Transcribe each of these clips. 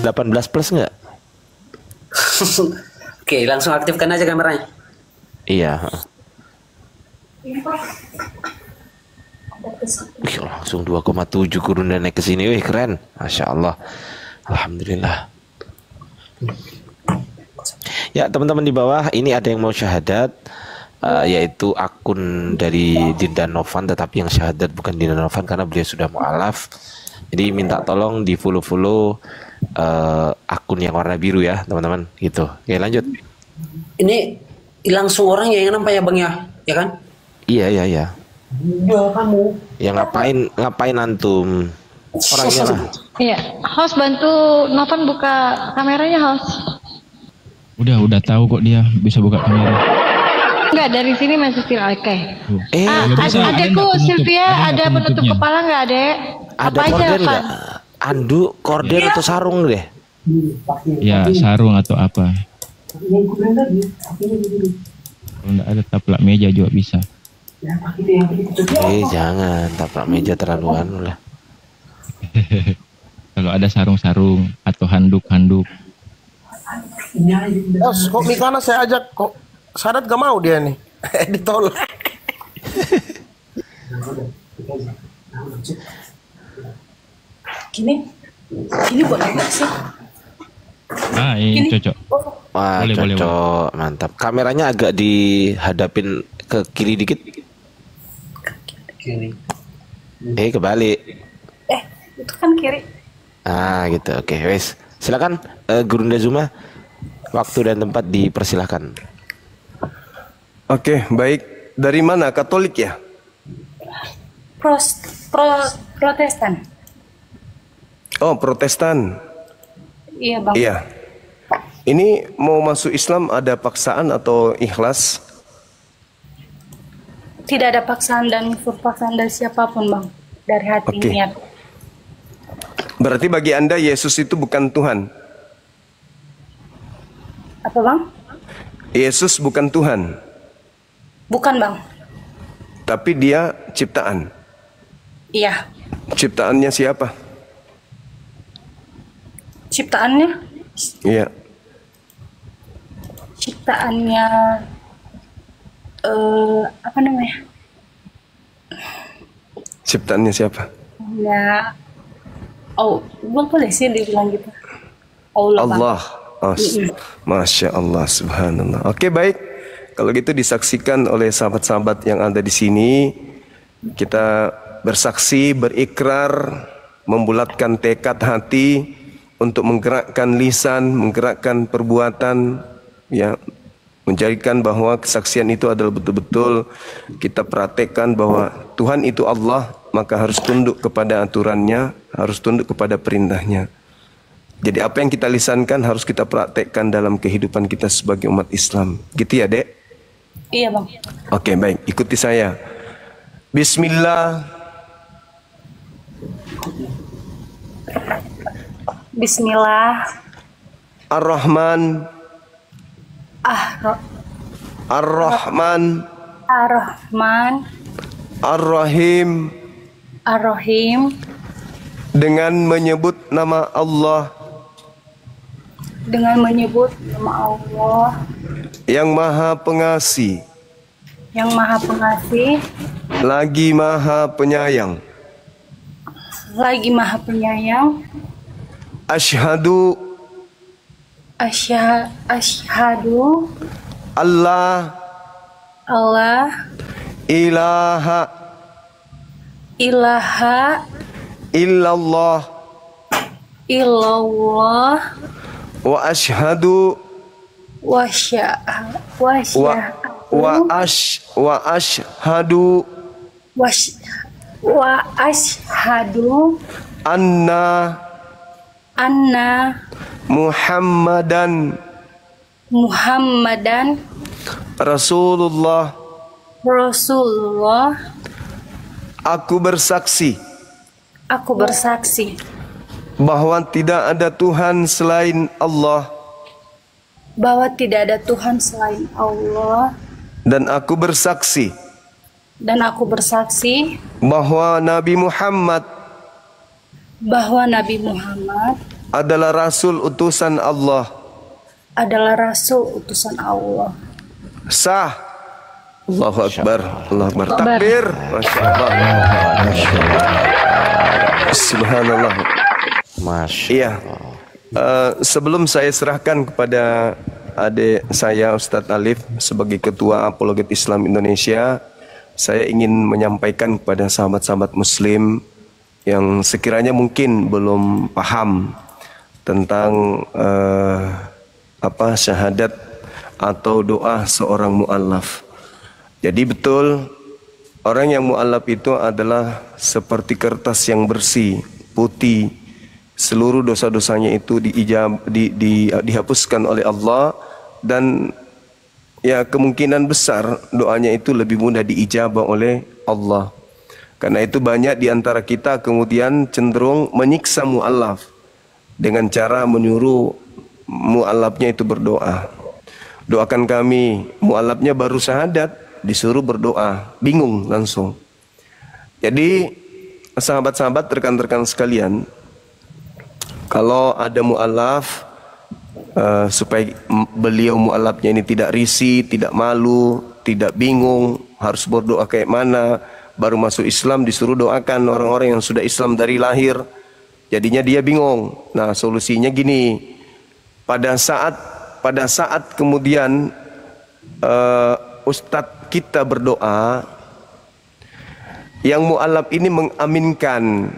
18 plus nggak? Oke, langsung aktifkan aja kameranya. Iya. Wih, langsung 2,7 Gurunda naik ke sini. Wih, keren. Masya Allah. Alhamdulillah. Ya, teman-teman di bawah, ini ada yang mau syahadat, yaitu akun dari Dinda Novan, tetapi yang syahadat bukan Dinda Novan karena beliau sudah mu'alaf. Jadi minta tolong di follow akun yang warna biru ya, teman-teman. Gitu. Oke, lanjut. Ini langsung orang yang nampak ya Bang ya kan? Iya. Ya kamu. Ya ngapain antum? Orangnya lah. Iya, host bantu Novan buka kameranya, host. Udah tahu kok dia bisa buka kamera. Enggak, dari sini masih still oke. Adekku Sylvia ada penutup kepala nggak, Adek? Ada Apa aja, korden Van? nggak? Anduk, korden atau sarung deh? Ya, sarung atau apa. Kalau nggak ada taplak meja juga bisa. Jangan taplak meja terlaluan lah. Kalau ada sarung-sarung atau handuk-handuk. Kok Mikana saya ajak kok Sadat gak mau dia nih. Ditolak. Gini boleh nggak sih? Ini cocok. Wah, boleh. cocok, mantap. Kameranya agak dihadapin ke kiri dikit. Kiri. Kebalik. Itu kan kiri. Gitu. Oke, wes. Silakan Gurunda Zuma. Waktu dan tempat dipersilahkan. Oke, baik. Dari mana? Katolik ya? Protestan. Oh, Protestan. Iya Bang. Iya. Ini mau masuk Islam ada paksaan atau ikhlas? Tidak ada paksaan dan paksaan dari siapapun Bang. Dari hati niat. Berarti bagi Anda Yesus itu bukan Tuhan? Apa Bang? Yesus bukan Tuhan? Bukan Bang. Tapi dia ciptaan? Iya. Ciptaannya siapa? Ciptaannya? Iya. Ciptaannya apa namanya? Ciptaannya siapa? Ya. Oh, boleh sih dibilang gitu. Allah. Masya Allah, subhanallah. Oke, baik. Kalau gitu disaksikan oleh sahabat-sahabat yang ada di sini. Kita bersaksi, berikrar, membulatkan tekad hati untuk menggerakkan lisan, menggerakkan perbuatan, ya, menjadikan bahwa kesaksian itu adalah betul-betul kita praktekkan bahwa Tuhan itu Allah, maka harus tunduk kepada aturannya, harus tunduk kepada perintahnya. Jadi apa yang kita lisankan harus kita praktekkan dalam kehidupan kita sebagai umat Islam. Gitu ya, Dek? Iya, Bang. Oke, baik. Ikuti saya. Bismillah. Bismillah. Ar-Rahman. Ar-Rahman. Ar-Rahman. Ar-Rahim. Ar-Rahim. Dengan menyebut nama Allah. Dengan menyebut nama Allah. Yang Maha Pengasih. Yang Maha Pengasih. Lagi Maha Penyayang. Lagi Maha Penyayang. Asyhadu. Asyhadu. Allah. Ilaha. Illallah. Wa asyhadu. Wa ashhadu anna Muhammadan Rasulullah. Aku bersaksi bahwa tidak ada Tuhan selain Allah. Dan aku bersaksi bahwa Nabi Muhammad adalah rasul utusan Allah. adalah rasul utusan Allah. Sah. Allahu Akbar. Allahu Akbar. Takbir. Masya Allah. Subhanallah. Masya Iya. Sebelum saya serahkan kepada adik saya Ustadz Alif sebagai Ketua Apologet Islam Indonesia, saya ingin menyampaikan kepada sahabat-sahabat Muslim yang sekiranya mungkin belum paham tentang syahadat atau doa seorang mu'allaf. Jadi betul, orang yang mu'allaf itu adalah seperti kertas yang bersih, putih. Seluruh dosa-dosanya itu dihapuskan oleh Allah, dan ya kemungkinan besar doanya itu lebih mudah diijabah oleh Allah. Karena itu banyak di antara kita kemudian cenderung menyiksa mu'allaf dengan cara menyuruh mu'allafnya itu berdoa. Doakan kami, mu'allafnya baru syahadat disuruh berdoa, bingung langsung. Jadi sahabat-sahabat, rekan-rekan sekalian, kalau ada mu'allaf, supaya beliau mu'allafnya ini tidak risih, tidak malu, tidak bingung harus berdoa kayak mana, baru masuk Islam disuruh doakan orang-orang yang sudah Islam dari lahir, jadinya dia bingung. Nah, solusinya gini, pada saat kemudian ustadz kita berdoa, yang mu'allaf ini mengaminkan,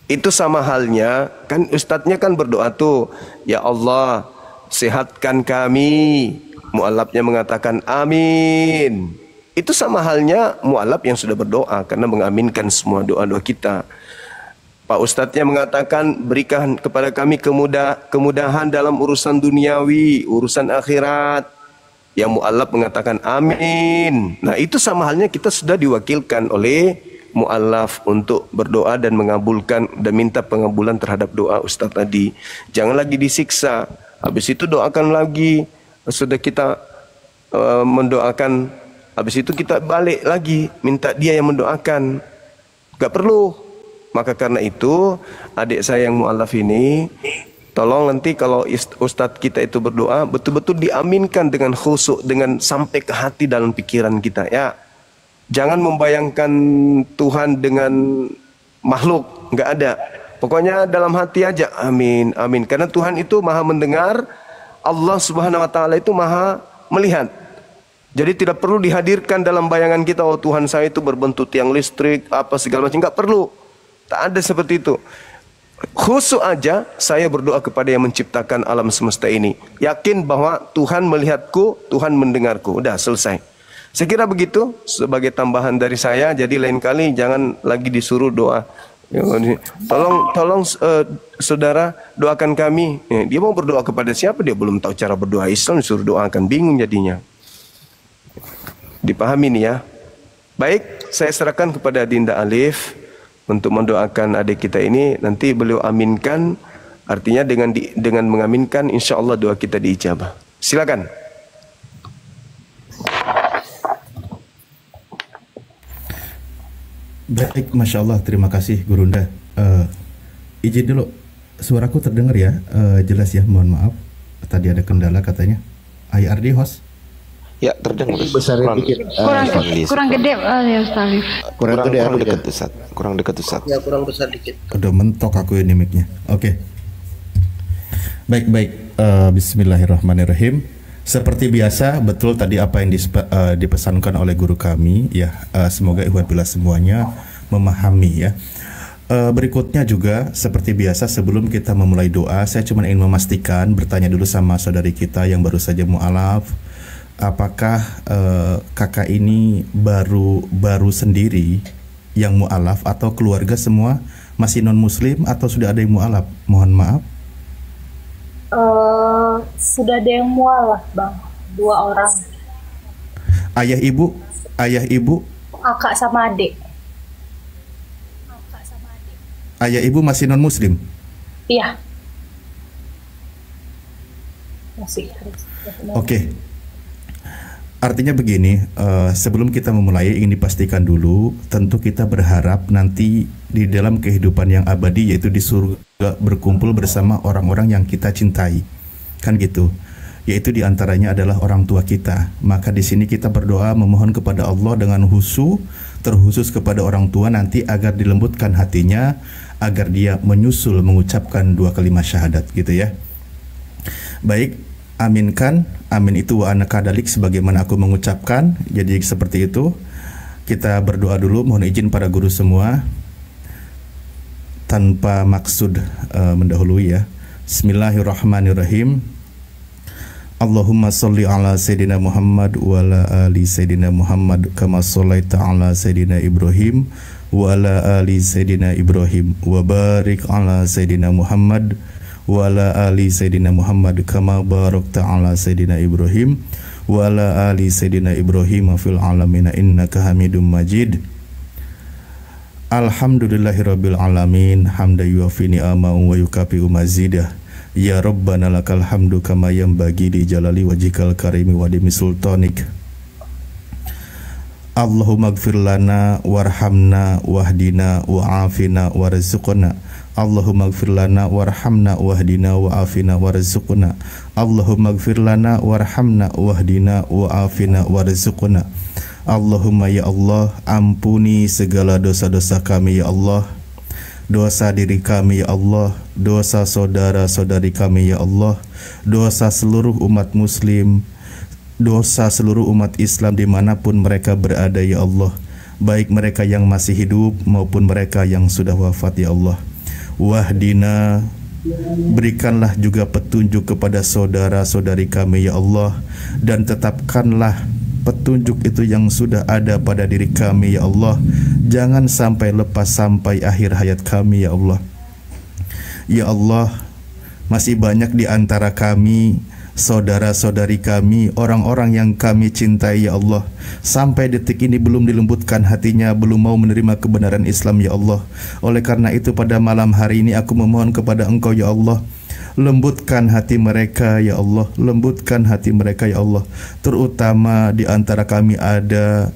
itu sama halnya, kan ustadznya kan berdoa tuh, ya Allah sehatkan kami, mu'allafnya mengatakan amin. Itu sama halnya mu'allaf yang sudah berdoa karena mengaminkan semua doa-doa kita. Pak ustadznya mengatakan berikan kepada kami kemudahan dalam urusan duniawi, urusan akhirat. Yang mu'allaf mengatakan amin. Nah, itu sama halnya kita sudah diwakilkan oleh mu'allaf untuk berdoa dan mengabulkan dan minta pengabulan terhadap doa ustaz tadi. Jangan lagi disiksa. Habis itu doakan lagi. Sudah kita mendoakan, habis itu kita balik lagi minta dia yang mendoakan. Gak perlu. Maka karena itu adik saya yang mu'allaf ini, tolong nanti kalau ustadz kita itu berdoa betul-betul diaminkan dengan khusyuk, dengan sampai ke hati dalam pikiran kita ya. Jangan membayangkan Tuhan dengan makhluk, nggak ada. Pokoknya dalam hati aja, amin, amin. Karena Tuhan itu maha mendengar, Allah subhanahu wa ta'ala itu maha melihat. Jadi tidak perlu dihadirkan dalam bayangan kita, oh Tuhan saya itu berbentuk tiang listrik, apa segala macam, nggak perlu. Tak ada seperti itu. Khusyuk aja saya berdoa kepada yang menciptakan alam semesta ini. Yakin bahwa Tuhan melihatku, Tuhan mendengarku. Udah selesai. Saya kira begitu sebagai tambahan dari saya. Jadi lain kali jangan lagi disuruh doa. Tolong saudara doakan kami. Dia mau berdoa kepada siapa? Dia belum tahu cara berdoa Islam, disuruh doakan, bingung jadinya. Dipahami nih ya. Baik, saya serahkan kepada Dinda Alif untuk mendoakan adik kita ini. Nanti beliau aminkan. Artinya dengan mengaminkan, insya Allah doa kita diijabah. Silakan. Baik, Masya Allah, terima kasih Gurunda. Izin dulu, suaraku terdengar ya, jelas ya, mohon maaf. Tadi ada kendala katanya. IRD host? Ya, terdengar. Besar dikit. Kurang gede ya Ustaz. Kurang dekat Ustaz. Kurang dekat Ustaz. Ya, kurang besar dikit. Udah mentok aku ini mic-nya. Oke. Baik. Bismillahirrahmanirrahim. Seperti biasa, betul tadi apa yang dipesankan oleh guru kami ya. Semoga ikhwan fillah semuanya memahami ya. Berikutnya juga seperti biasa, sebelum kita memulai doa, saya cuma ingin memastikan, bertanya dulu sama saudari kita yang baru saja mu'alaf, apakah kakak ini baru sendiri yang mu'alaf atau keluarga semua masih non muslim atau sudah ada yang mu'alaf? Mohon maaf. Sudah ada yang mualaf bang, 2 orang. Ayah ibu? Kakak sama adik. Ayah ibu masih non muslim? Iya. Masih. Oke. Artinya begini, sebelum kita memulai ingin dipastikan dulu, tentu kita berharap nanti di dalam kehidupan yang abadi yaitu di surga berkumpul bersama orang-orang yang kita cintai, kan gitu. Yaitu diantaranya adalah orang tua kita. Maka di sini kita berdoa memohon kepada Allah dengan khusyuk, terkhusus kepada orang tua nanti agar dilembutkan hatinya, agar dia menyusul mengucapkan 2 kalimat syahadat gitu ya. Baik, aminkan, amin itu wa ana kadalik sebagaimana aku mengucapkan. Jadi seperti itu. Kita berdoa dulu, mohon izin para guru semua tanpa maksud mendahului ya. Bismillahirrahmanirrahim. Allahumma salli ala Sayyidina Muhammad wa ala ali Sayyidina Muhammad kama sallaita ala Sayyidina Ibrahim wa ala ali Sayyidina Ibrahim wa barik ala Sayyidina Muhammad wa ala ali Sayyidina Muhammad kama barakta ala Sayyidina Ibrahim wa ala ali Sayyidina Ibrahim fil alamina innaka Hamidum Majid. Alhamdulillahirabbil alamin hamdan yuwafi ni'amahu wa yukafi'u mazidah. Ya Rabbana lakal hamdu kama yanbaghi li jalali wajhikal karimi wa dimi sultanik. Allahumma ighfir lana warhamna wahdina wa'afina warzuqna. Allahumma ighfir lana warhamna wahdina wa'afina warzuqna. Allahumma ighfir lana warhamna wahdina wa'afina warzuqna. Allahumma ya Allah, ampuni segala dosa-dosa kami ya Allah. Dosa diri kami ya Allah, dosa saudara-saudari kami ya Allah, dosa seluruh umat muslim, dosa seluruh umat Islam dimanapun mereka berada ya Allah, baik mereka yang masih hidup maupun mereka yang sudah wafat ya Allah. Wahdina, berikanlah juga petunjuk kepada saudara-saudari kami ya Allah, dan tetapkanlah petunjuk itu yang sudah ada pada diri kami ya Allah, jangan sampai lepas sampai akhir hayat kami ya Allah. Ya Allah, masih banyak di antara kami, saudara-saudari kami, orang-orang yang kami cintai ya Allah, sampai detik ini belum dilembutkan hatinya, belum mau menerima kebenaran Islam ya Allah. Oleh karena itu pada malam hari ini aku memohon kepada Engkau ya Allah, lembutkan hati mereka ya Allah, lembutkan hati mereka ya Allah. Terutama di antara kami ada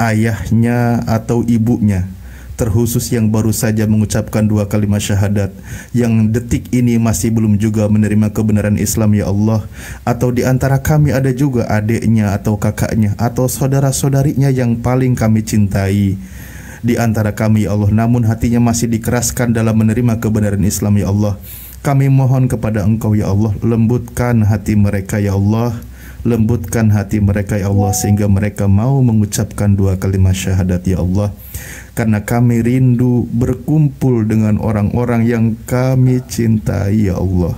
ayahnya atau ibunya, terkhusus yang baru saja mengucapkan 2 kalimat syahadat, yang detik ini masih belum juga menerima kebenaran Islam ya Allah. Atau di antara kami ada juga adiknya atau kakaknya atau saudara-saudarinya yang paling kami cintai di antara kami ya Allah, namun hatinya masih dikeraskan dalam menerima kebenaran Islam ya Allah. Kami mohon kepada Engkau ya Allah, lembutkan hati mereka ya Allah, lembutkan hati mereka ya Allah, sehingga mereka mau mengucapkan 2 kalimat syahadat ya Allah. Karena kami rindu berkumpul dengan orang-orang yang kami cintai ya Allah.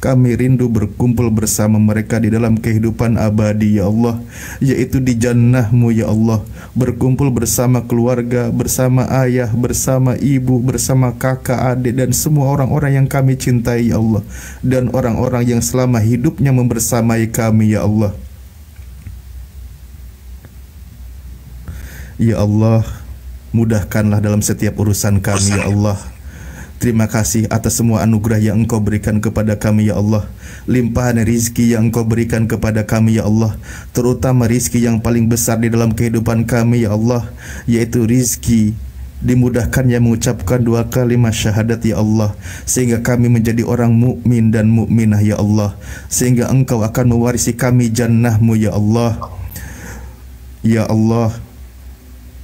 Kami rindu berkumpul bersama mereka di dalam kehidupan abadi ya Allah, yaitu di jannah-Mu ya Allah. Berkumpul bersama keluarga, bersama ayah, bersama ibu, bersama kakak, adik, dan semua orang-orang yang kami cintai ya Allah, dan orang-orang yang selama hidupnya membersamai kami ya Allah. Ya Allah, mudahkanlah dalam setiap urusan kami ya Allah. Terima kasih atas semua anugerah yang Engkau berikan kepada kami ya Allah, limpahan rizki yang Engkau berikan kepada kami ya Allah, terutama rizki yang paling besar di dalam kehidupan kami ya Allah, yaitu rizki dimudahkannya mengucapkan 2 kalimat syahadat ya Allah, sehingga kami menjadi orang mukmin dan mukminah ya Allah, sehingga Engkau akan mewarisi kami jannah-Mu ya Allah. Ya Allah,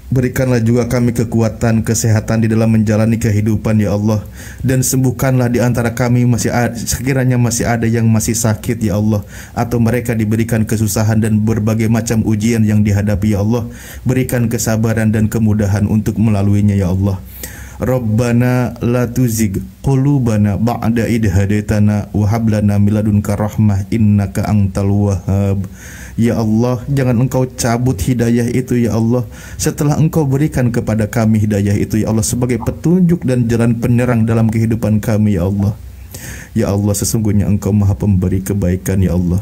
berikanlah juga kami kekuatan, kesehatan di dalam menjalani kehidupan ya Allah, dan sembuhkanlah di antara kami sekiranya masih ada yang masih sakit ya Allah, atau mereka diberikan kesusahan dan berbagai macam ujian yang dihadapi ya Allah. Berikan kesabaran dan kemudahan untuk melaluinya ya Allah. Rabbana la tuzigh qulubana ba'da idh hadaitana wa hab lana min ladunka rahmah innaka antal wahhab. Ya Allah, jangan Engkau cabut hidayah itu ya Allah, setelah Engkau berikan kepada kami hidayah itu ya Allah, sebagai petunjuk dan jalan penerang dalam kehidupan kami ya Allah. Ya Allah, sesungguhnya Engkau Maha Pemberi kebaikan ya Allah.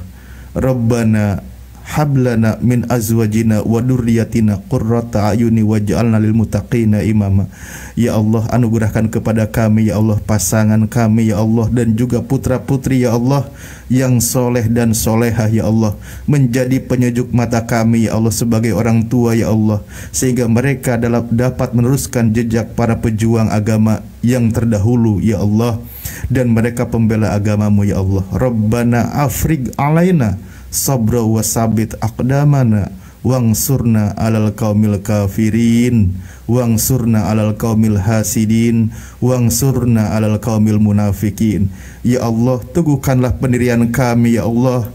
Rabbana hablana min azwajina wa dzurriyyatina qurrata ayuni waj'alna lil muttaqina imama. Ya Allah, anugerahkan kepada kami ya Allah pasangan kami ya Allah, dan juga putra-putri ya Allah yang soleh dan solehah ya Allah, menjadi penyejuk mata kami ya Allah sebagai orang tua ya Allah, sehingga mereka dapat meneruskan jejak para pejuang agama yang terdahulu ya Allah, dan mereka pembela agamamu ya Allah. Rabbana afrig alaina sabra wa sabit aqdamana wangsurna alal qaumil kafirin wangsurna alal qaumil hasidin wangsurna alal qaumil munafikin. Ya Allah, teguhkanlah pendirian kami ya Allah,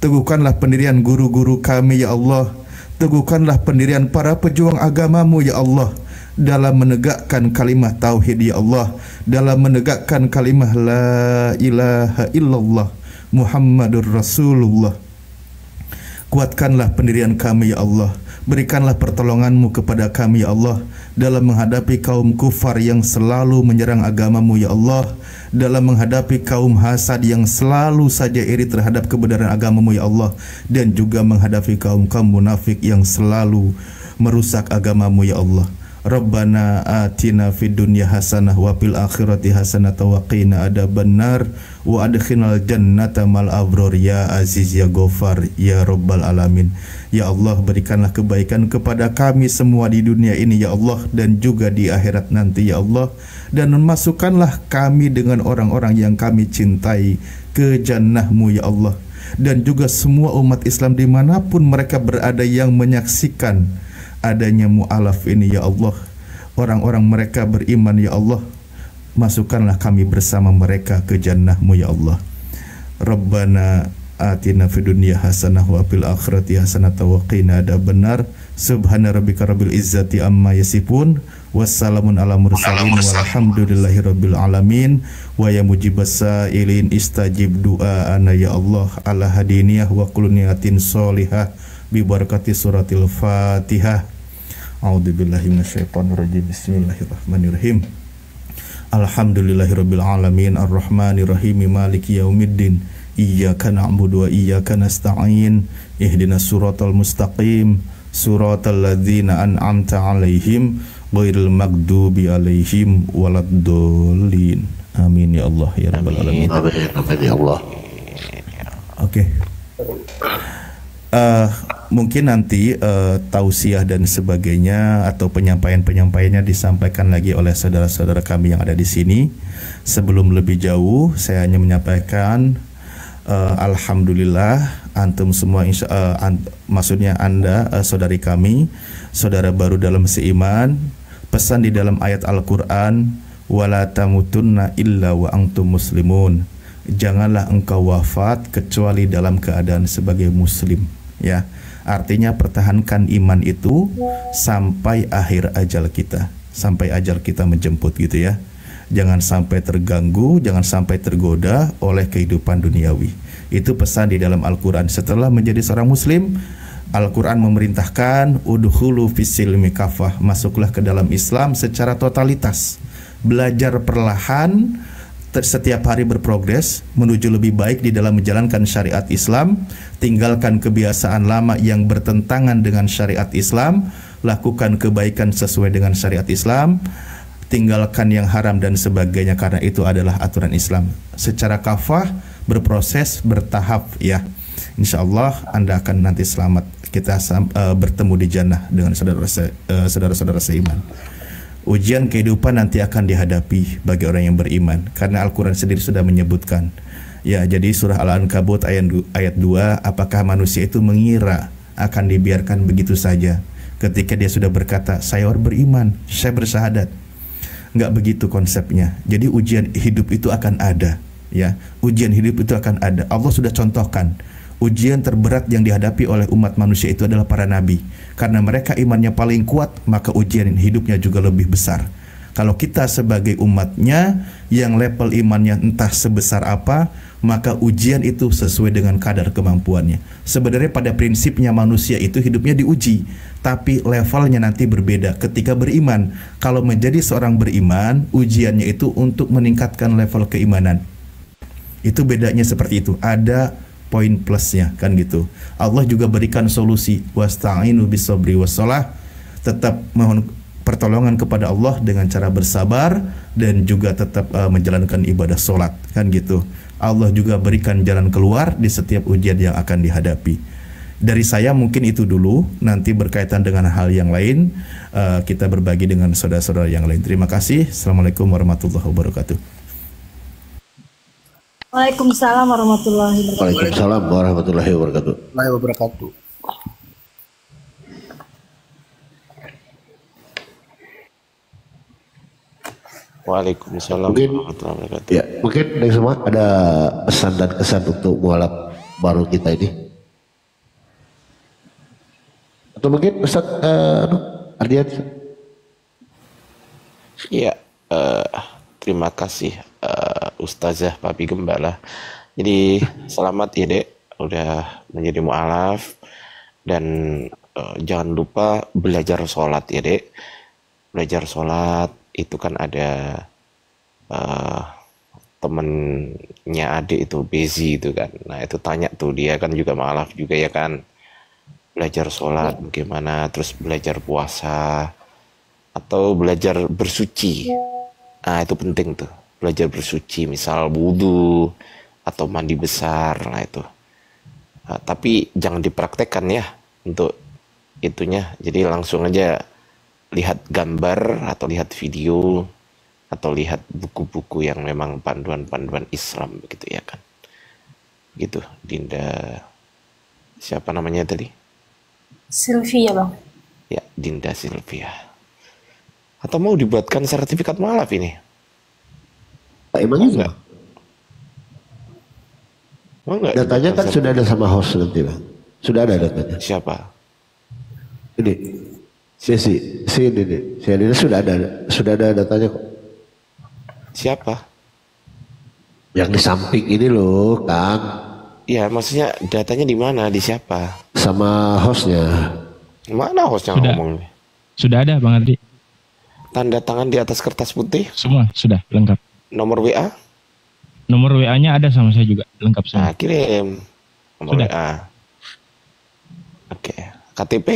teguhkanlah pendirian guru-guru kami ya Allah, teguhkanlah pendirian para pejuang agamamu ya Allah, dalam menegakkan kalimah tauhid ya Allah, dalam menegakkan kalimah la ilaha illallah Muhammadur Rasulullah. Kuatkanlah pendirian kami ya Allah, berikanlah pertolonganmu kepada kami ya Allah, dalam menghadapi kaum kufar yang selalu menyerang agamamu ya Allah, dalam menghadapi kaum hasad yang selalu saja iri terhadap kebenaran agamamu ya Allah, dan juga menghadapi kaum-kaum munafik yang selalu merusak agamamu ya Allah. Rabbana atina fid dunya hasanah wa fil akhirati hasanah wa qina adzabannar wa adkhilnal jannata mal abrar ya aziz ya ghafar ya rabbal alamin. Ya Allah, berikanlah kebaikan kepada kami semua di dunia ini ya Allah, dan juga di akhirat nanti ya Allah, dan masukkanlah kami dengan orang-orang yang kami cintai ke jannah-Mu ya Allah, dan juga semua umat Islam dimanapun mereka berada yang menyaksikan adanya mu'alaf ini ya Allah, orang-orang mereka beriman ya Allah, masukkanlah kami bersama mereka ke jannah-Mu ya Allah. Rabbana atina fid dunya hasanah wa fil akhirati hasanah wa qina adzabannar. Subhana rabbika rabbil izzati amma yasifun, wassalamun ala mursalin walhamdulillahi rabbil alamin. Wa ya mujibas sailin istajib du'ana ya Allah ala hadiniyah wa kulniyatin solihah bi barakati suratil Fatihah. A'udzubillahi minasyaitonirrajim. Bismillahirrahmanirrahim. Alhamdulillahirabbil alamin arrahmanirrahim maliki yaumiddin. Iyyaka na'budu wa iyyaka nasta'in. Ihdinas siratal mustaqim, siratal ladzina an'amta 'alaihim ghairil maghdubi 'alaihim waladdallin. Amin ya Allah ya rabbal alamin. Amin ya Allah. Oke. Mungkin nanti tausiah dan sebagainya atau penyampaiannya disampaikan lagi oleh saudara-saudara kami yang ada di sini. Sebelum lebih jauh, saya hanya menyampaikan alhamdulillah antum semua maksudnya Anda saudari kami, saudara baru dalam seiman, pesan di dalam ayat Al-Qur'an, wala tamutunna illa wa antum muslimun. Janganlah engkau wafat kecuali dalam keadaan sebagai muslim, ya. Artinya pertahankan iman itu sampai akhir ajal kita, sampai ajal kita menjemput gitu ya. Jangan sampai terganggu, jangan sampai tergoda oleh kehidupan duniawi. Itu pesan di dalam Al-Quran. Setelah menjadi seorang muslim, Al-Quran memerintahkan udkhulu fis-silmi kafah, masuklah ke dalam Islam secara totalitas. Belajar perlahan, setiap hari berprogres menuju lebih baik di dalam menjalankan syariat Islam. Tinggalkan kebiasaan lama yang bertentangan dengan syariat Islam, lakukan kebaikan sesuai dengan syariat Islam, tinggalkan yang haram dan sebagainya, karena itu adalah aturan Islam. Secara kafah, berproses, bertahap ya. Insya Allah Anda akan nanti selamat. Kita bertemu di jannah dengan saudara-saudara seiman. Ujian kehidupan nanti akan dihadapi bagi orang yang beriman, karena Al-Quran sendiri sudah menyebutkan. Ya, jadi surah Al-Ankabut ayat 2, apakah manusia itu mengira akan dibiarkan begitu saja ketika dia sudah berkata, saya beriman, saya bersyahadat. Enggak begitu konsepnya. Jadi ujian hidup itu akan ada, ya. Ujian hidup itu akan ada. Allah sudah contohkan. Ujian terberat yang dihadapi oleh umat manusia itu adalah para nabi. Karena mereka imannya paling kuat, maka ujian hidupnya juga lebih besar. Kalau kita sebagai umatnya yang level imannya entah sebesar apa, maka ujian itu sesuai dengan kadar kemampuannya. Sebenarnya pada prinsipnya manusia itu hidupnya diuji, tapi levelnya nanti berbeda ketika beriman. Kalau menjadi seorang beriman, ujiannya itu untuk meningkatkan level keimanan. Itu bedanya seperti itu. Ada poin plusnya kan gitu. Allah juga berikan solusi, wasta'inu bis-sabri was-shalah, tetap mohon pertolongan kepada Allah dengan cara bersabar dan juga tetap menjalankan ibadah sholat kan gitu. Allah juga berikan jalan keluar di setiap ujian yang akan dihadapi. Dari saya mungkin itu dulu, nanti berkaitan dengan hal yang lain kita berbagi dengan saudara-saudara yang lain. Terima kasih. Assalamualaikum warahmatullahi wabarakatuh. Waalaikumsalam warahmatullahi wabarakatuh. Waalaikumsalam warahmatullahi wabarakatuh. Waalaikumsalam warahmatullahi wabarakatuh. Ya, mungkin dari semua ada pesan dan kesan untuk mualaf baru kita ini. Atau mungkin Ustaz Ardian. Iya, terima kasih Ustazah Papi Gembala. Jadi selamat ya Dek, udah menjadi mualaf, dan jangan lupa belajar sholat ya Dek. Belajar sholat itu kan ada temennya adik itu Bezi itu kan. Nah itu tanya tuh, dia kan juga mualaf juga ya kan. Belajar sholat bagaimana, terus belajar puasa atau belajar bersuci. Nah itu penting tuh, belajar bersuci, misal wudhu atau mandi besar. Nah itu tapi jangan dipraktekkan ya untuk itunya. Jadi langsung aja lihat gambar atau lihat video atau lihat buku-buku yang memang panduan-panduan Islam begitu ya kan. Gitu Dinda, siapa namanya tadi? Sylvia Bang. Ya, Dinda Sylvia. Atau mau dibuatkan sertifikat mualaf ini? Emang enggak? Mau enggak? Datanya kan sudah ada sama host nanti Bang. Sudah ada datanya. Siapa? Ini si ini sudah ada datanya kok. Siapa? Yang di samping ini loh, Kang. Ya, maksudnya datanya di mana? Di siapa? Sama hostnya. Mana hostnya ngomong? Sudah ada Bang Adri. Tanda tangan di atas kertas putih? Semua sudah lengkap. Nomor WA? Nomor WA-nya ada sama saya juga, lengkap semua. Nah, kirim nomor Sudah. WA. Oke. KTP?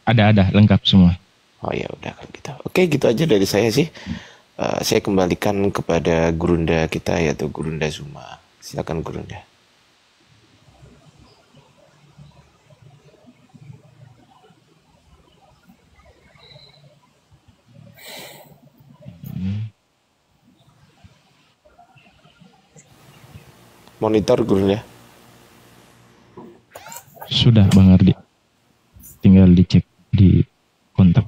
Ada lengkap semua. Oh ya udah kalau gitu. Oke, gitu aja dari saya sih. Saya kembalikan kepada gurunda kita, yaitu Gurunda Zuma. Silakan Gurunda. Monitor Gurunda. Sudah Bang Ardi. Tinggal dicek di kontak.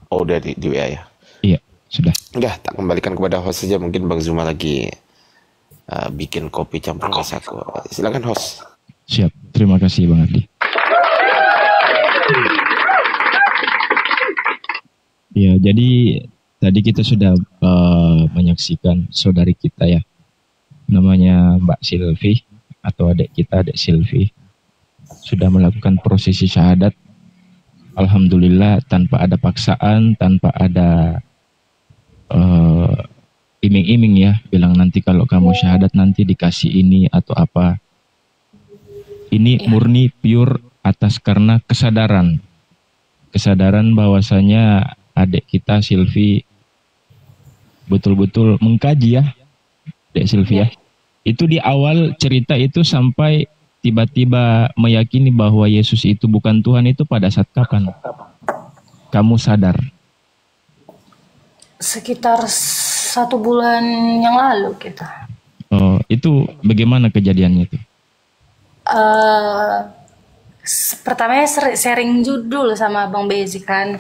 Oh udah di WA ya? Iya, sudah. Udah, tak kembalikan kepada host saja. Mungkin Bang Zuma lagi bikin kopi campur kasaku. Silakan host. Siap, terima kasih Bang Ardi. Ya, jadi tadi kita sudah menyaksikan saudari kita ya, namanya Mbak Sylvie atau adik kita, adik Sylvie, sudah melakukan prosesi syahadat. Alhamdulillah, tanpa ada paksaan, tanpa ada iming-iming ya, bilang nanti kalau kamu syahadat nanti dikasih ini atau apa. Ini murni pure atas karena kesadaran bahwasanya adik kita Sylvie betul-betul mengkaji ya, adik Sylvie ya. Itu di awal cerita itu sampai tiba-tiba meyakini bahwa Yesus itu bukan Tuhan itu pada saat kapan kamu sadar? Sekitar 1 bulan yang lalu kita. Oh, itu bagaimana kejadiannya itu? Pertamanya sharing judul sama Bang Bezi kan.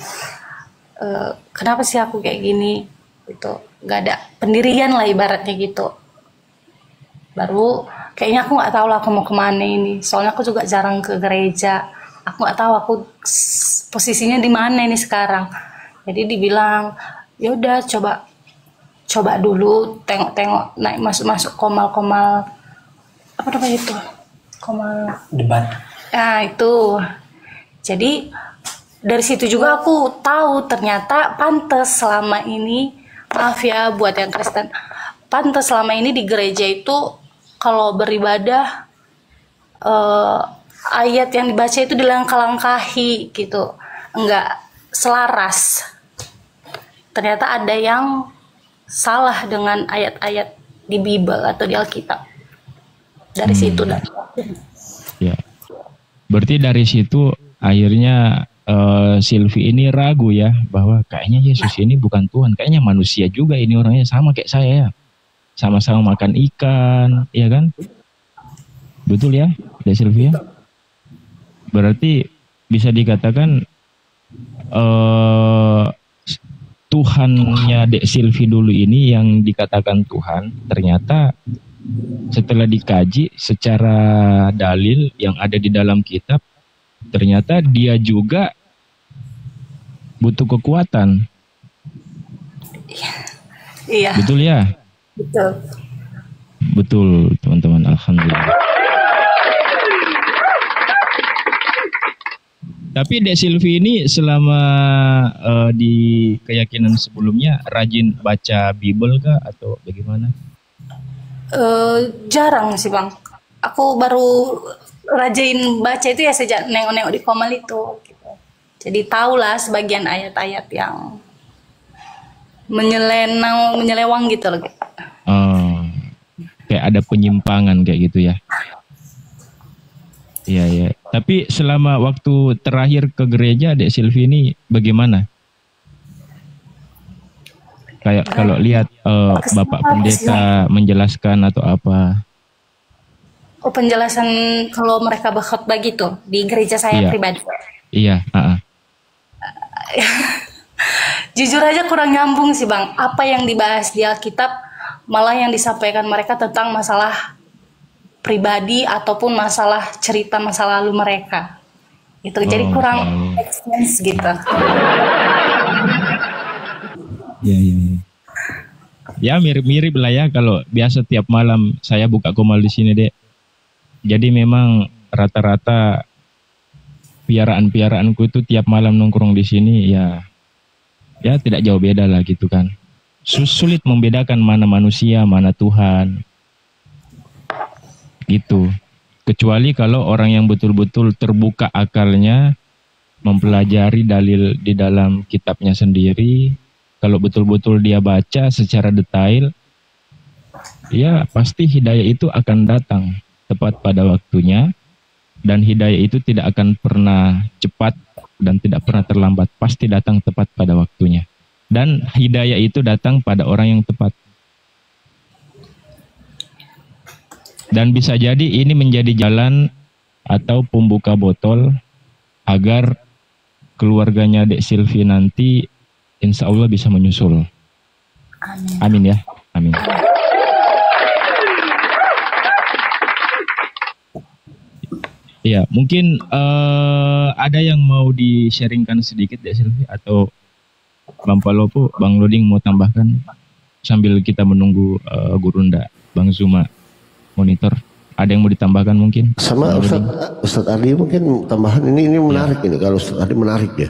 Kenapa sih aku kayak gini? Gitu. Gak ada pendirian lah ibaratnya gitu. Baru kayaknya aku nggak tahu lah aku mau kemana ini. Soalnya aku juga jarang ke gereja. Aku nggak tahu aku posisinya di mana ini sekarang. Jadi dibilang, ya udah coba dulu, tengok-tengok, naik masuk komal-komal, apa namanya itu? Komal Debat. Nah itu. Jadi dari situ juga aku tahu ternyata pantes selama ini, maaf ya buat yang Kristen, pantes selama ini di gereja itu kalau beribadah eh, ayat yang dibaca itu dilangkah-langkahi gitu, enggak selaras. Ternyata ada yang salah dengan ayat-ayat di Bible atau di Alkitab. Dari situ dah. Ya. Berarti dari situ akhirnya Silvi ini ragu ya bahwa kayaknya Yesus ini bukan Tuhan, kayaknya manusia juga ini, orangnya sama kayak saya ya, sama-sama makan ikan, ya kan? Betul ya, Dek Silvi ya? Berarti bisa dikatakan Tuhannya Dek Silvi dulu ini yang dikatakan Tuhan, ternyata setelah dikaji secara dalil yang ada di dalam kitab, ternyata dia juga butuh kekuatan. Iya. Betul ya? Betul. Betul, teman-teman. Alhamdulillah. Tapi Dek Silvi ini selama di keyakinan sebelumnya rajin baca Bible kah atau bagaimana? Jarang sih Bang. Aku baru rajin baca itu ya sejak nengok-nengok di Komal itu. Gitu. Jadi tahulah sebagian ayat-ayat yang menyelewang gitu loh. Kayak ada penyimpangan kayak gitu ya. Iya ya. Tapi selama waktu terakhir ke gereja Dek Silvi ini bagaimana? Kayak kalau lihat Bapak Pendeta menjelaskan atau apa? Oh, penjelasan kalau mereka berkhotbah gitu di gereja saya pribadi. Iya. Jujur aja kurang nyambung sih Bang. Apa yang dibahas di Alkitab malah yang disampaikan mereka tentang masalah pribadi ataupun masalah cerita masa lalu mereka. Itu jadi kurang make sense gitu. Iya. Ya mirip-mirip lah ya, kalau biasa tiap malam saya buka Komal di sini Dek. Jadi memang rata-rata piaraanku itu tiap malam nongkrong di sini ya tidak jauh beda lah gitu kan. Sulit membedakan mana manusia, mana Tuhan. Gitu. Kecuali kalau orang yang betul-betul terbuka akalnya, mempelajari dalil di dalam kitabnya sendiri, kalau betul-betul dia baca secara detail, ya pasti hidayah itu akan datang tepat pada waktunya, dan hidayah itu tidak akan pernah cepat dan tidak pernah terlambat, pasti datang tepat pada waktunya. Dan hidayah itu datang pada orang yang tepat. Dan bisa jadi ini menjadi jalan atau pembuka botol agar keluarganya Dek Silvi nanti insya Allah bisa menyusul. Amin ya. Amin. Ya, mungkin ada yang mau di-sharingkan sedikit Dek Silvi atau Bang Palopo, Bang Loding mau tambahkan sambil kita menunggu Gurunda, Bang Zuma monitor. Ada yang mau ditambahkan mungkin? Sama Ustadz Adi mungkin tambahan ini menarik ini, kalau Ustadz Adi menarik ya.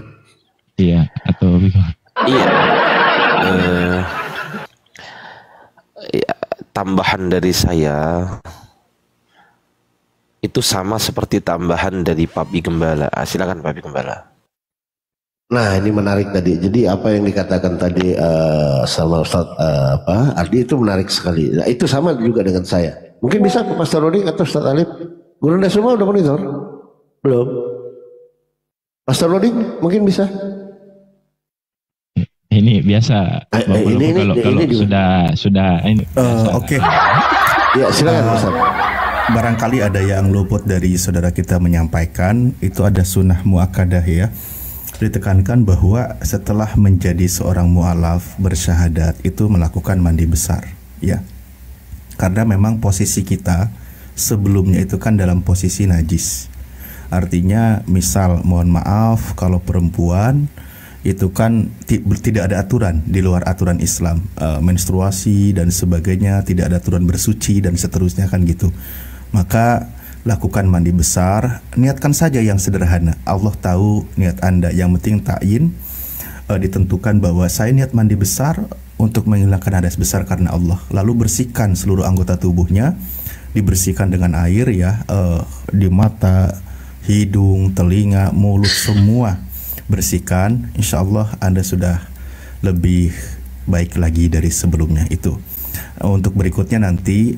Iya, atau iya. Tambahan dari saya itu sama seperti tambahan dari Papi Gembala. Silakan Papi Gembala. Nah ini menarik tadi. Jadi apa yang dikatakan tadi sama Ustadz Ardi itu menarik sekali. Nah, itu sama juga dengan saya. Mungkin bisa Pastor Roding atau Ustadz Alif. Guru semua udah monitor? Belum. Pastor Roding mungkin bisa. Ini biasa. Kalau sudah ini. Oke. Ya silakan Ustadz. Barangkali ada yang luput dari saudara kita menyampaikan, itu ada sunnah muakkadah ya. Ditekankan bahwa setelah menjadi seorang mu'alaf bersyahadat itu melakukan mandi besar ya. Karena memang posisi kita sebelumnya itu kan dalam posisi najis. Artinya misal mohon maaf kalau perempuan itu kan tidak ada aturan di luar aturan Islam, menstruasi dan sebagainya, tidak ada aturan bersuci dan seterusnya kan gitu. Maka lakukan mandi besar, niatkan saja yang sederhana. Allah tahu niat Anda, yang penting ta'yin, ditentukan bahwa saya niat mandi besar untuk menghilangkan hadas besar karena Allah. Lalu bersihkan seluruh anggota tubuhnya dibersihkan dengan air ya, di mata, hidung, telinga, mulut semua bersihkan. Insya Allah Anda sudah lebih baik lagi dari sebelumnya itu. Untuk berikutnya nanti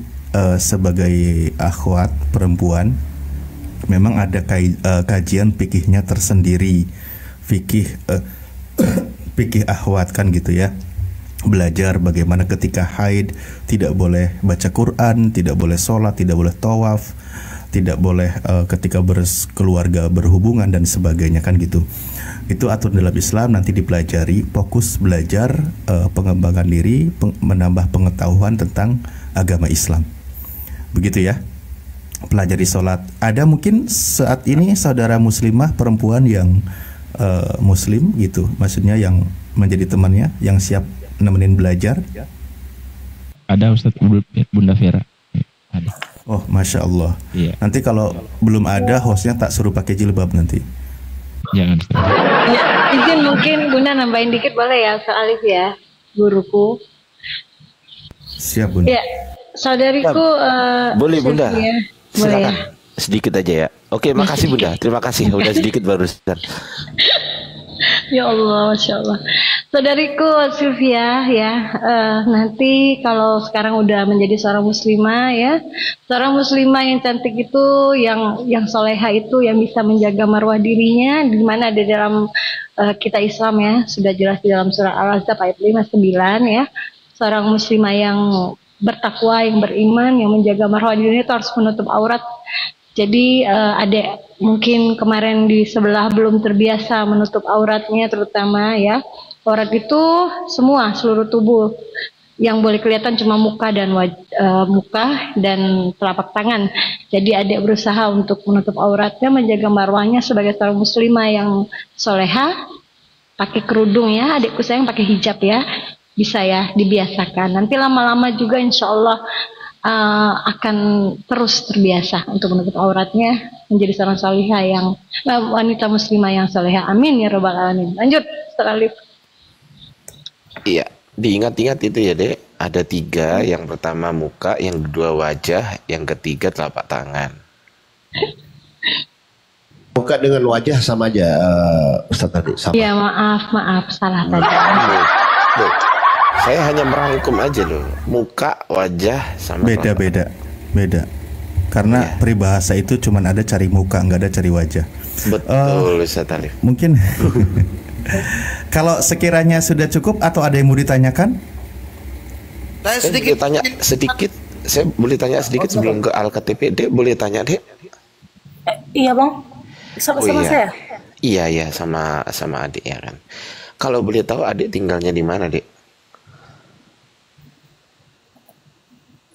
sebagai akhwat perempuan memang ada kajian fikihnya tersendiri, fikih fikih akhwat kan gitu ya. Belajar bagaimana ketika haid tidak boleh baca Quran, tidak boleh sholat, tidak boleh tawaf, tidak boleh ketika berkeluarga berhubungan dan sebagainya kan gitu. Itu aturan dalam Islam, nanti dipelajari, fokus belajar pengembangan diri, menambah pengetahuan tentang agama Islam. Begitu ya. Pelajari sholat. Ada mungkin saat ini saudara muslimah perempuan yang muslim gitu, maksudnya yang menjadi temannya, yang siap nemenin belajar? Ada Ustadz, Bunda Vera. Ada. Oh, Masya Allah. Iya. Nanti kalau belum ada, hostnya tak suruh pakai jilbab nanti. Jangan Ustadz. Ya, izin mungkin Bunda nambahin dikit boleh ya Ustaz Alif ya, guruku. Siap Bunda. Ya, saudariku boleh Bunda. Sylvia. Boleh Silakan. ya. Sedikit aja ya. Oke, makasih Bunda. Terima kasih. Udah sedikit barusan. Ya Allah, Masya Allah. Saudariku Sylvia ya, nanti kalau sekarang udah menjadi seorang muslimah ya, seorang muslimah yang cantik itu, yang soleha itu, yang bisa menjaga marwah dirinya, di mana ada dalam kita Islam ya, sudah jelas di dalam surah Al-Ahzab ayat 59 ya, seorang muslimah yang bertakwa, yang beriman, yang menjaga marwah dirinya itu harus menutup aurat. Jadi adik mungkin kemarin di sebelah belum terbiasa menutup auratnya, terutama ya. Aurat itu semua, seluruh tubuh. Yang boleh kelihatan cuma muka dan telapak tangan. Jadi adik berusaha untuk menutup auratnya, menjaga marwahnya sebagai seorang muslimah yang soleha. Pakai kerudung ya, adikku sayang pakai hijab ya. Bisa ya, dibiasakan. Nanti lama-lama juga insya Allah akan terus terbiasa untuk menutup auratnya, menjadi seorang salihah yang wanita muslimah yang salihah. Amin ya robbal alamin. Lanjut, Ustaz Alif. Iya, diingat-ingat itu ya Dek. Ada 3, yang pertama muka, yang kedua wajah, yang ketiga telapak tangan. Muka dengan wajah sama aja, Ustaz tadi. Sama. Ya maaf, salah tadi. Loh, saya hanya merangkum aja loh. Muka, wajah, sama Beda. Karena ya, peribahasa itu cuma ada cari muka, nggak ada cari wajah. betul Ustaz Alif. Mungkin kalau sekiranya sudah cukup atau ada yang mau ditanyakan? Saya sedikit tanya sedikit. Saya boleh tanya sedikit sebelum ke Al-KTP. Dek boleh tanya Dek? Iya bang, sama iya. saya. Iya sama adik ya kan. Kalau boleh tahu adik tinggalnya di mana Dek?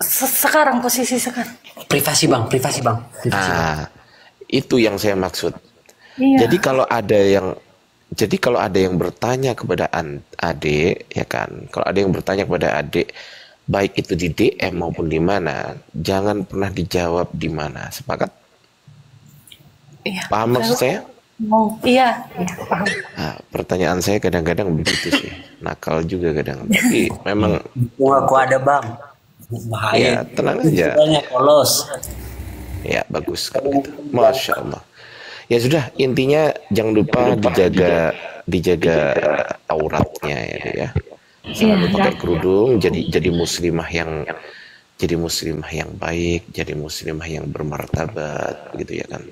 Sekarang posisi sekarang. Privasi bang. Itu yang saya maksud. Iya. Jadi kalau ada yang bertanya kepada adik, ya kan? Kalau ada yang bertanya kepada adik, baik itu di DM maupun di mana, jangan pernah dijawab di mana. Sepakat? Iya. Paham maksud saya? Oh, iya, paham. Nah, pertanyaan saya kadang-kadang begitu sih, nakal juga kadang. Tapi memang. Aku ada bang. Bahaya. Ya, tenang aja. Banyak polos. Ya, bagus kalau gitu. Masya Allah. Ya sudah, intinya jangan lupa dijaga auratnya ya. Jangan lupa pakai kerudung, jadi muslimah yang baik, jadi muslimah yang bermartabat gitu ya kan.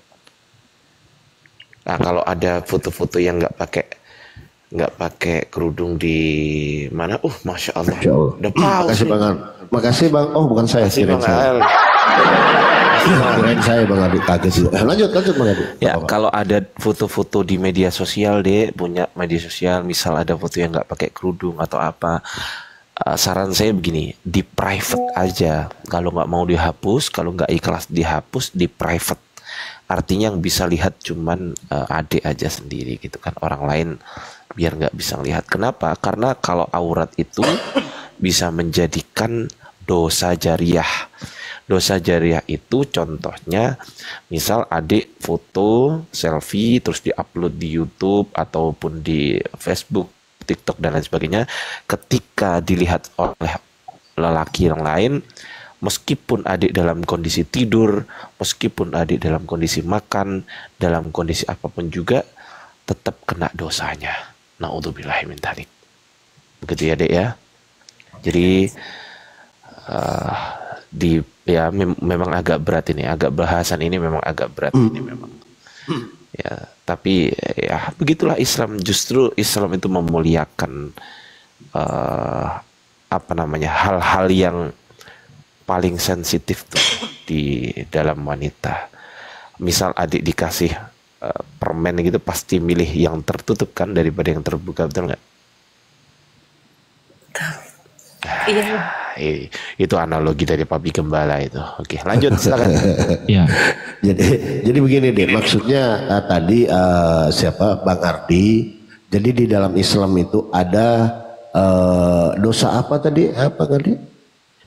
Nah, kalau ada foto-foto yang nggak pakai kerudung di mana? Masya Allah. Udah Makasih Bang. Makasih Bang. Oh, bukan saya. Bang Al. Kirain saya Bang Adi, kaget sih. Lanjut Bang Adi. Ya, kalau ada foto-foto di media sosial punya media sosial, misal ada foto yang nggak pakai kerudung atau apa, saran saya begini, di private aja. Kalau nggak mau dihapus, kalau nggak ikhlas dihapus, di private. Artinya yang bisa lihat cuman adik aja sendiri gitu kan, orang lain biar nggak bisa lihat. Kenapa? Karena kalau aurat itu bisa menjadikan dosa jariah. Dosa jariah itu contohnya, misal adik foto selfie terus diupload di YouTube ataupun di Facebook, TikTok dan lain sebagainya, ketika dilihat oleh lelaki yang lain, Meskipun adik dalam kondisi tidur, meskipun adik dalam kondisi makan, dalam kondisi apapun juga, tetap kena dosanya. Na'udzubillahi min dzalik. Begitu ya, Dek ya. Jadi memang agak berat ini, bahasan ini memang agak berat ini memang. Ya, tapi ya begitulah Islam. Justru Islam itu memuliakan hal-hal yang paling sensitif tuh di dalam wanita. Misal adik dikasih permen gitu, pasti milih yang tertutup kan daripada yang terbuka, betul nggak? Iya. Itu analogi dari Papi Gembala itu. Oke, lanjut silakan. Ya. Jadi begini deh, maksudnya tadi siapa Bang Ardi. Jadi di dalam Islam itu ada dosa apa tadi? Apa tadi?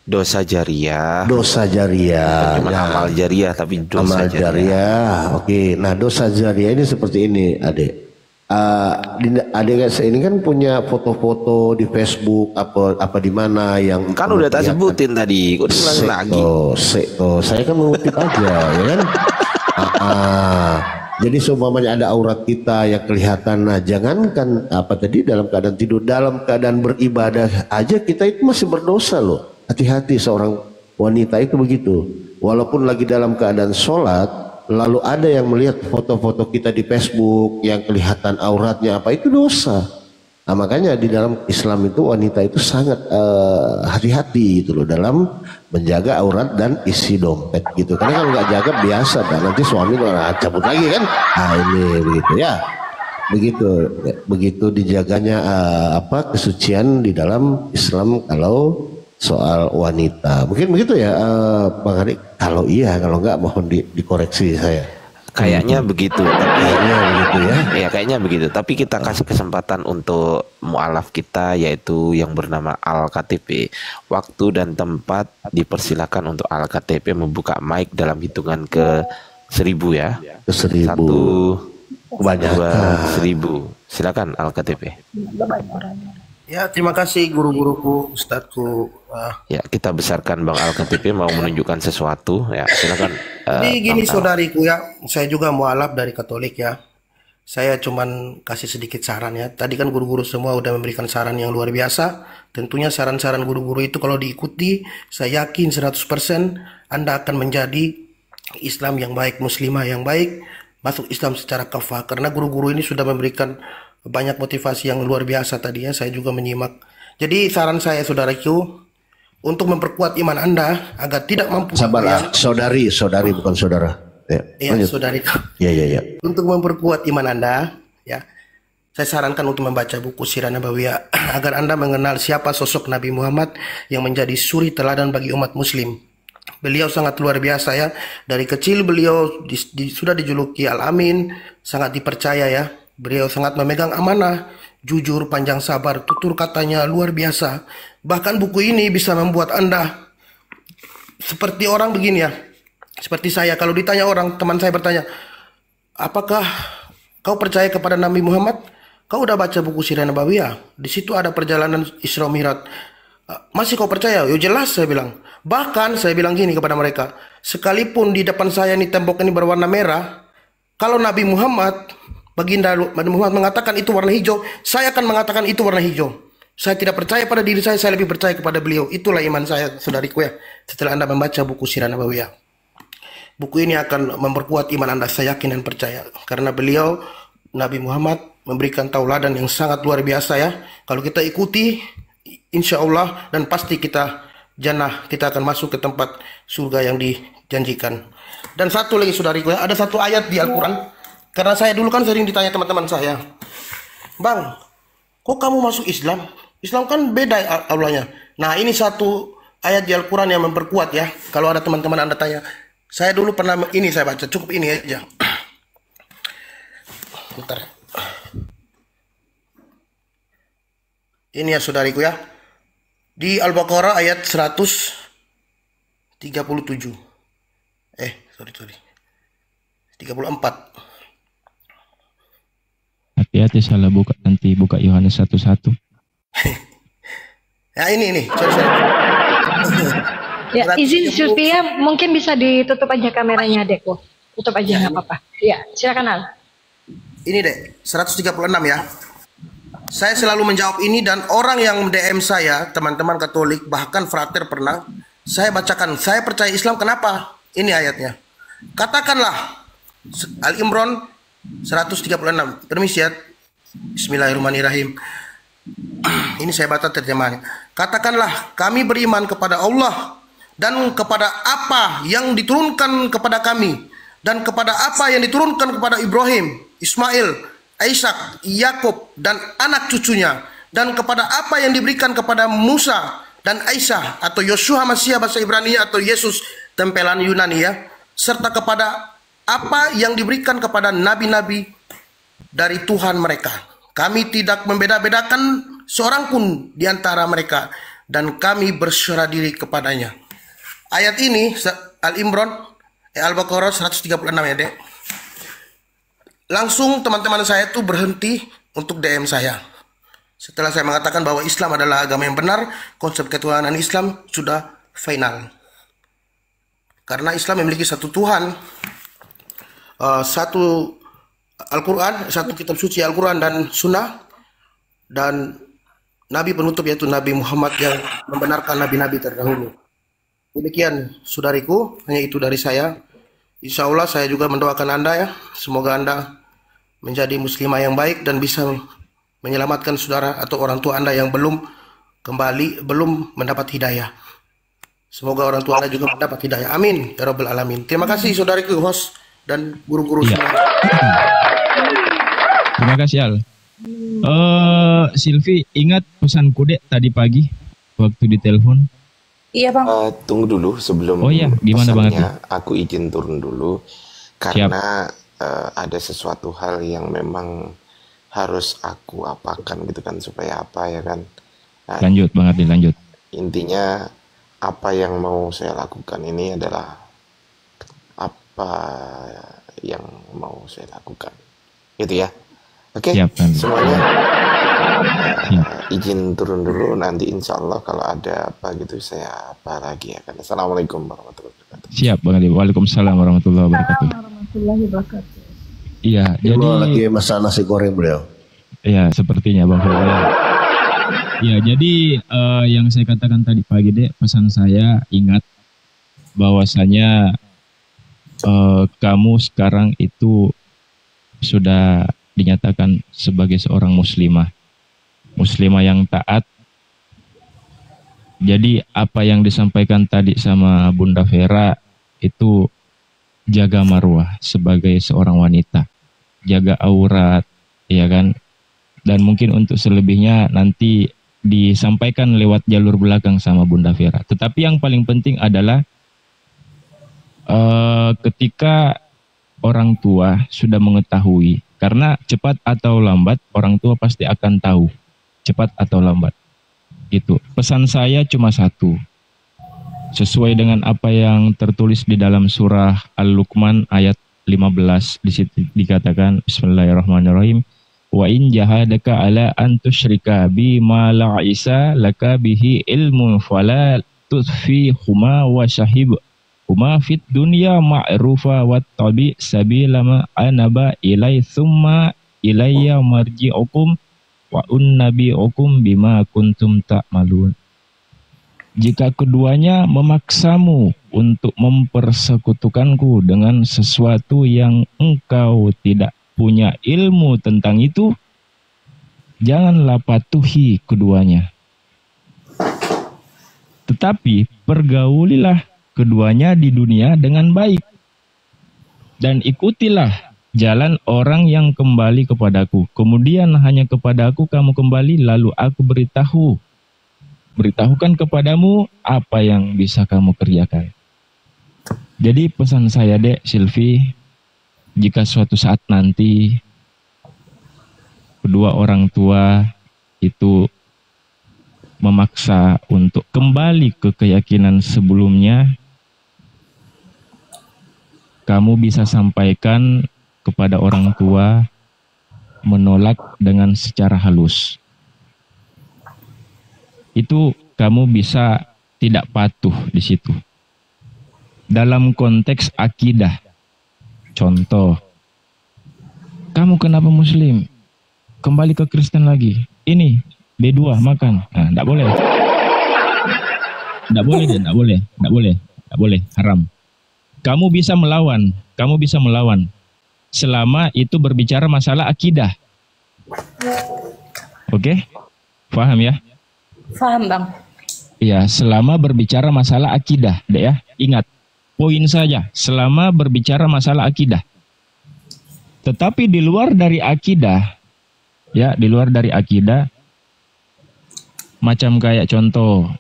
Dosa jariah. Dosa jariah. Bukan cuma amal jariah, tapi dosa amal jariah. Oke, nah dosa jariah ini seperti ini, Adek. Adik ini kan punya foto-foto di Facebook apa di mana yang kan udah tak sebutin tadi, kok diulangi lagi. Saya kan mengutip aja, ya kan. Jadi seumpamanya ada aurat kita yang kelihatan, nah jangankan dalam keadaan tidur, dalam keadaan beribadah aja kita itu masih berdosa loh. Hati-hati seorang wanita itu begitu. Walaupun lagi dalam keadaan sholat, lalu ada yang melihat foto-foto kita di Facebook yang kelihatan auratnya itu dosa. Nah, makanya di dalam Islam itu wanita itu sangat hati-hati gitu loh dalam menjaga aurat dan isi dompet gitu. Karena kalau nggak jaga biasa kan nanti suami cabut lagi kan. Nah ini begitu ya. Begitu dijaganya kesucian di dalam Islam kalau soal wanita. Mungkin begitu ya Bang Ari. Kalau iya, kalau enggak mohon dikoreksi saya. Kayaknya begitu, tapi kayaknya begitu ya. Ya kayaknya begitu. Tapi kita kasih kesempatan untuk mualaf kita, yaitu yang bernama Al-KTP. Waktu dan tempat dipersilakan untuk Al-KTP membuka mic dalam hitungan ke 1000 ya. Ke 1000. 1, 2, 1000. Silakan Al-KTP. Ya, terima kasih guru-guruku, ustadku. Ya, kita besarkan Bang Al-KTP mau menunjukkan sesuatu. Ya, silakan. Jadi gini saudariku ya, saya juga mualaf dari Katolik ya. Saya cuman kasih sedikit saran ya. Tadi kan guru-guru semua udah memberikan saran yang luar biasa. Tentunya saran-saran guru-guru itu kalau diikuti, saya yakin 100% Anda akan menjadi Islam yang baik, muslimah yang baik, masuk Islam secara kafah. Karena guru-guru ini sudah memberikan banyak motivasi yang luar biasa tadi ya, saya juga menyimak. Jadi saran saya saudaraku, untuk memperkuat iman Anda agar tidak mampu. Sabarlah, saudari bukan saudara. Ya, saudariku. Ya. Untuk memperkuat iman Anda, ya, saya sarankan untuk membaca buku Sirah Nabawiyah agar Anda mengenal siapa sosok Nabi Muhammad yang menjadi suri teladan bagi umat Muslim. Beliau sangat luar biasa ya. Dari kecil beliau sudah dijuluki Al-Amin, sangat dipercaya ya. Beliau sangat memegang amanah, jujur, panjang sabar, tutur katanya luar biasa. Bahkan buku ini bisa membuat Anda seperti orang begini ya. Seperti saya, kalau ditanya orang, teman saya bertanya, apakah kau percaya kepada Nabi Muhammad? Kau udah baca buku Sirah Nabawiyah? Di situ ada perjalanan Isra Mi'raj. Masih kau percaya? Yo jelas, saya bilang. Bahkan saya bilang gini kepada mereka, sekalipun di depan saya ini tembok ini berwarna merah, kalau Nabi Muhammad, Baginda Nabi Muhammad mengatakan itu warna hijau, saya akan mengatakan itu warna hijau. Saya tidak percaya pada diri saya lebih percaya kepada beliau. Itulah iman saya, saudariku ya. Setelah Anda membaca buku Sirah Nabawiyah, buku ini akan memperkuat iman Anda, saya yakin dan percaya. Karena beliau, Nabi Muhammad, memberikan tauladan yang sangat luar biasa ya. Kalau kita ikuti, insya Allah dan pasti kita jannah, kita akan masuk ke tempat surga yang dijanjikan. Dan satu lagi saudariku ya, ada satu ayat di Al-Quran. Karena saya dulu kan sering ditanya teman-teman saya, Bang, kok kamu masuk Islam? Islam kan beda aulanya. Nah ini satu ayat di Al-Quran yang memperkuat ya. Kalau ada teman-teman Anda tanya, saya dulu pernah ini saya baca, cukup ini aja. Bentar. Ini ya saudariku ya. Di Al-Baqarah ayat 137. Sorry. 34. Hati-hati salah buka, nanti buka Yohanes 1:1. Ya ini. Sorry. Ya, izin Sylvia, mungkin bisa ditutup aja kameranya Deko. Tutup aja nggak apa-apa. Ya, silakan Al. Ini deh, 136 ya. Saya selalu menjawab ini dan orang yang DM saya, teman-teman Katolik, bahkan frater pernah, saya bacakan, saya percaya Islam kenapa? Ini ayatnya. Katakanlah, Al-Imran 136, permisi ya. Bismillahirrahmanirrahim. Ini saya baca terjemahannya. Katakanlah, kami beriman kepada Allah dan kepada apa yang diturunkan kepada kami dan kepada apa yang diturunkan kepada Ibrahim, Ismail, Ishak, Yakub dan anak cucunya, dan kepada apa yang diberikan kepada Musa dan Isa atau Yosua Masih bahasa Ibrani atau Yesus tempelan Yunani ya, serta kepada apa yang diberikan kepada nabi-nabi dari Tuhan mereka. Kami tidak membeda-bedakan seorang pun di antara mereka dan kami berserah diri kepadanya. Ayat ini Al-Imran Al-Baqarah 136 ya, Dek. Langsung teman-teman saya tuh berhenti untuk DM saya. Setelah saya mengatakan bahwa Islam adalah agama yang benar, konsep ketuhanan Islam sudah final. Karena Islam memiliki satu Tuhan, satu Al-Quran, satu kitab suci Al-Quran dan Sunnah, dan Nabi penutup yaitu Nabi Muhammad yang membenarkan nabi-nabi terdahulu. Demikian saudariku, hanya itu dari saya. Insya Allah saya juga mendoakan Anda ya, semoga Anda menjadi muslimah yang baik dan bisa menyelamatkan saudara atau orang tua Anda yang belum mendapat hidayah. Semoga orang tua Anda juga mendapat hidayah. Amin ya rabbal alamin. Terima kasih saudariku host dan guru-guru semua. Terima kasih Al. Silvi, ingat pesanku Dek tadi pagi waktu ditelepon? Iya Bang. Tunggu dulu sebelum gimana pesannya, Bang? aku izin turun dulu karena ada sesuatu hal yang memang harus aku apakan gitu kan, supaya apa ya kan. Nah, lanjut Bang Ardi, lanjut. Intinya apa yang mau saya lakukan ini adalah apa yang mau saya lakukan gitu ya. Oke, semuanya izin turun dulu, nanti insya Allah kalau ada apa gitu saya apa lagi ya kan. Assalamualaikum warahmatullahi wabarakatuh. Siap Bang Ardi. Waalaikumsalam warahmatullahi wabarakatuh. Iya, jadi lagi masak nasi goreng beliau. Iya, sepertinya Bang Firman. Iya, jadi yang saya katakan tadi pagi Dek, pesan saya ingat bahwasanya kamu sekarang itu sudah dinyatakan sebagai seorang muslimah yang taat. Jadi apa yang disampaikan tadi sama Bunda Vera itu jaga marwah sebagai seorang wanita, jaga aurat, ya kan. Dan mungkin untuk selebihnya nanti disampaikan lewat jalur belakang sama Bunda Vera. Tetapi yang paling penting adalah ketika orang tua sudah mengetahui, karena cepat atau lambat orang tua pasti akan tahu, cepat atau lambat. Itu pesan saya cuma satu, sesuai dengan apa yang tertulis di dalam surah Al-Luqman ayat 15. Di situ dikatakan Bismillahirrahmanirrahim, wa in jahadaka ala an tusyrika bi ma la'isa laka bihi ilmun fala tutfi huma wa syahib huma fit dunya ma'rufa wa tabi sabilama anaba ilai thumma ilayya marji'ukum wa unnabi'ukum bima kuntum ta'malun. Jika keduanya memaksamu untuk mempersekutukanku dengan sesuatu yang engkau tidak punya ilmu tentang itu, janganlah patuhi keduanya. Tetapi pergaulilah keduanya di dunia dengan baik. Dan ikutilah jalan orang yang kembali kepadaku. Kemudian hanya kepadaku kamu kembali, lalu aku beritahukan kepadamu apa yang bisa kamu kerjakan. Jadi pesan saya Dek, Silvi, jika suatu saat nanti kedua orang tua itu memaksa untuk kembali ke keyakinan sebelumnya, kamu bisa sampaikan kepada orang tua, menolak dengan secara halus. Itu kamu bisa tidak patuh di situ. Dalam konteks akidah. Contoh, kamu kenapa Muslim? Kembali ke Kristen lagi. Ini B2 makan. Nah, enggak boleh. Enggak boleh deh, enggak boleh. Enggak boleh. Enggak boleh, haram. Kamu bisa melawan. Selama itu berbicara masalah akidah. Oke? Paham ya? Paham, Bang. Ya, selama berbicara masalah akidah, deh ya. Ingat, poin saja, selama berbicara masalah akidah. Tetapi di luar dari akidah, ya, di luar dari akidah, macam kayak contoh,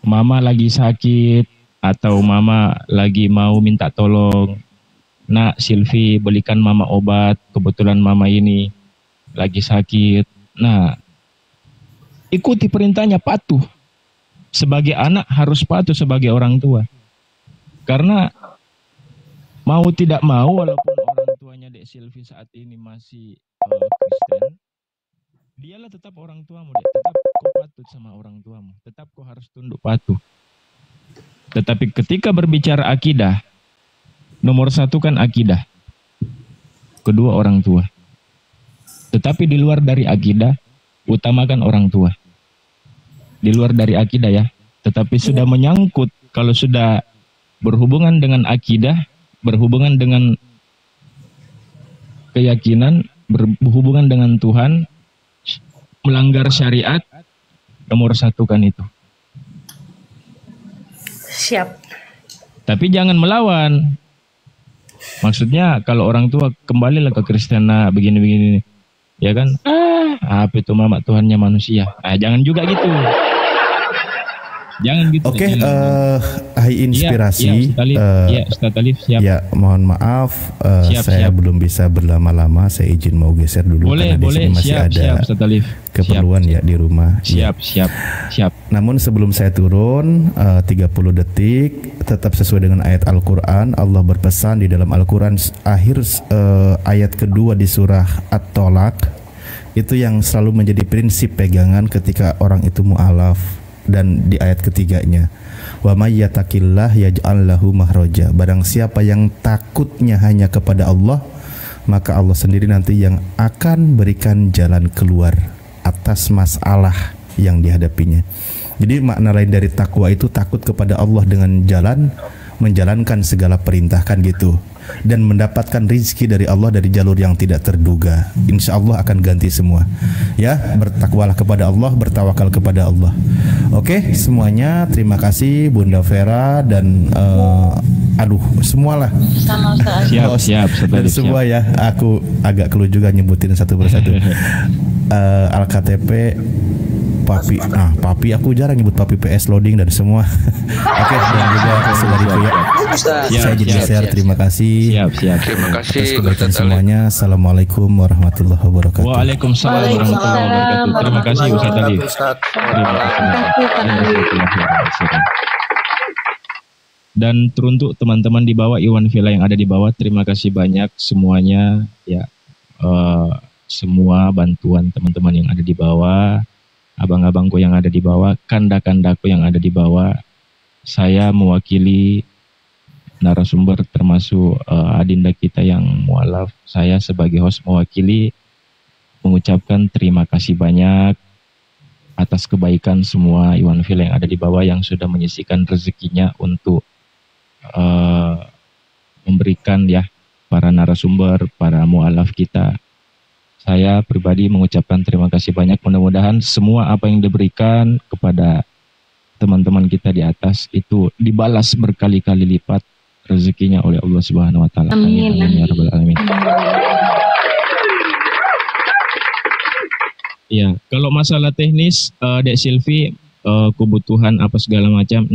mama lagi sakit, atau mama lagi mau minta tolong, nak Silvi belikan mama obat, kebetulan mama ini lagi sakit. Nah, ikuti perintahnya, patuh. Sebagai anak harus patuh sebagai orang tua. Karena mau tidak mau, walaupun orang tuanya Dek Silvi saat ini masih Kristen, dialah tetap orang tuamu, Dek. Tetap kau patuh sama orang tuamu. Tetap kau harus tunduk patuh. Tetapi ketika berbicara akidah, nomor satu kan akidah. Kedua orang tua. Tetapi di luar dari akidah, utamakan orang tua. Di luar dari akidah ya. Tetapi sudah menyangkut, kalau sudah berhubungan dengan akidah, berhubungan dengan keyakinan, berhubungan dengan Tuhan, melanggar syariat, nomor satu kan itu. Siap. Tapi jangan melawan. Maksudnya kalau orang tua kembalilah ke Kristen, nah begini-begini, ya kan? Apa itu mama Tuhannya manusia? Jangan juga gitu. Jangan gitu. Oke, Hai Inspirasi. Ustaz Alif, siap. Ya, mohon maaf, saya belum bisa berlama-lama. Saya izin mau geser dulu karena di sini masih ada keperluan ya di rumah. Siap. Namun sebelum saya turun 30 detik, tetap sesuai dengan ayat Al-Quran. Allah berpesan di dalam Al-Quran akhir ayat kedua di surah At-Tolak, itu yang selalu menjadi prinsip pegangan ketika orang itu mu'alaf. Dan di ayat ketiganya, wa may yattaqillah yaj'al lahu mahraja. Barang siapa yang takutnya hanya kepada Allah, maka Allah sendiri nanti yang akan berikan jalan keluar atas masalah yang dihadapinya. Jadi makna lain dari takwa itu takut kepada Allah dengan menjalankan segala perintah kan gitu, dan mendapatkan rizki dari Allah dari jalur yang tidak terduga. Insya Allah akan ganti semua. Ya, bertakwalah kepada Allah, bertawakal kepada Allah. Oke, semuanya terima kasih Bunda Vera dan semualah. Siap. Dan semua ya, aku agak keluh juga nyebutin satu persatu. Al-KTP Papi, aku jarang nyebut Papi PS loading dan semua. Oke, dan juga Saudariku ya. Saya jadi share, terima kasih. Siap. Terima kasih kebaikan semuanya. Assalamualaikum warahmatullahi wabarakatuh. Waalaikumsalam warahmatullahi wabarakatuh. Terima kasih Ustaz Alif. Dan teruntuk teman-teman di bawah, Iwan Villa yang ada di bawah, terima kasih banyak semuanya ya. Semua bantuan teman-teman yang ada di bawah, abang-abangku yang ada di bawah, kanda-kandaku yang ada di bawah. Saya mewakili narasumber termasuk adinda kita yang mualaf. Saya sebagai host mewakili mengucapkan terima kasih banyak atas kebaikan semua Iwan Villa yang ada di bawah yang sudah menyisikan rezekinya untuk memberikan ya para narasumber, para mualaf kita. Saya pribadi mengucapkan terima kasih banyak. Mudah-mudahan semua apa yang diberikan kepada teman-teman kita di atas itu dibalas berkali-kali lipat rezekinya oleh Allah Subhanahu wa taala. Amin ya rabbal alamin. Ya, kalau masalah teknis Dek Silvi kebutuhan apa segala macam